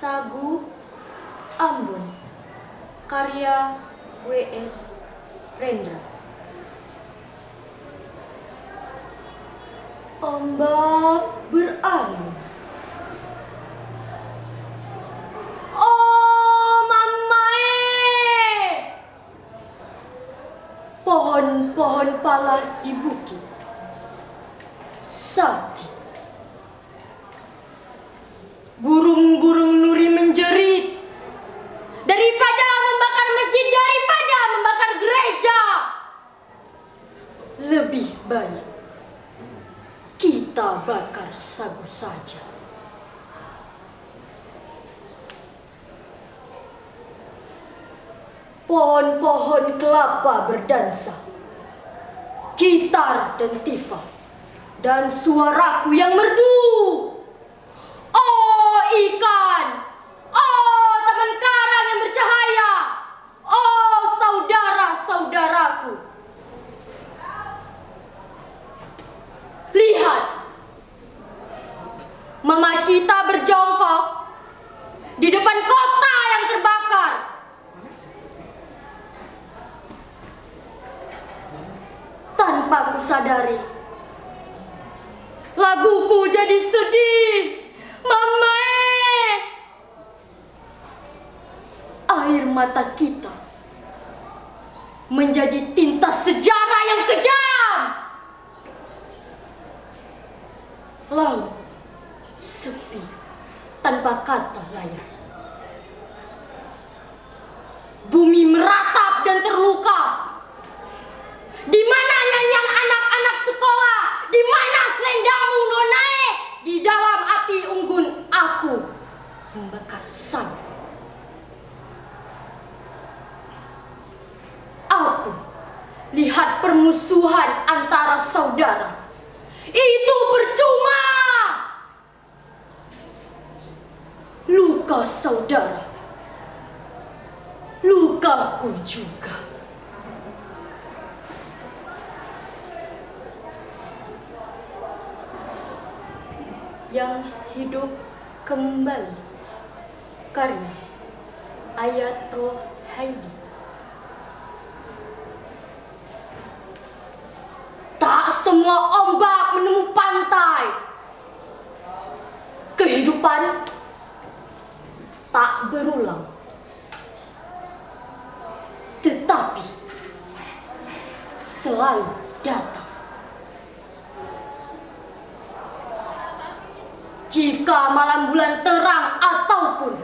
Sagu Ambon, karya W.S. Rendra. Ombak berarung. Oh mamae, pohon-pohon pala di bukit sakit. Burung-burung nuri menjerit. Daripada membakar masjid, daripada membakar gereja, lebih baik kita bakar sagu saja. Pohon-pohon kelapa berdansa, gitar dan tifa, dan suaraku yang merdu. Oh ikan, oh taman karang yang bercahaya, oh saudara-saudaraku. Lihat, mama kita berjongkok di depan kota yang terbakar. Tanpa kusadari, laguku jadi sedih. Mamae, air mata kita menjadi tinta sejarah yang kejam. Laut sepi tanpa kata layak. Bumi meratap dan terluka. Di mana nyanyian anak-anak sekolah? Di mana selendangmu nonae? Di dalam api unggun aku membakar sagu. Aku lihat permusuhan antara saudara. Itu percuma. Luka saudara, lukaku juga. Yang hidup kembali, karya Ayat Roh Haidi. Tak semua ombak menemu pantai. Kehidupan tak berulang, tetapi selalu datang. Jika malam bulan terang ataupun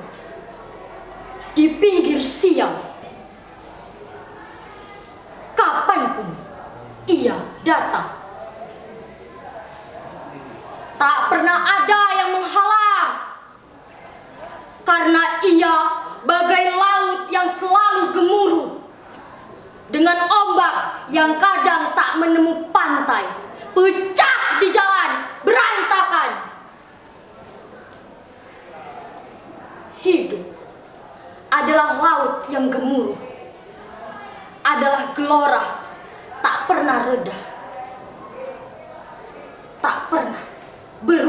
di pinggir siang, kapanpun ia datang, tak pernah ada yang menghalang, karena ia bagai laut yang selalu gemuruh dengan ombak yang kadang tak menemu pantai, pecah di jalan, berantakan. Hidup adalah laut yang gemuruh, adalah gelora tak pernah reda, tak pernah berubah.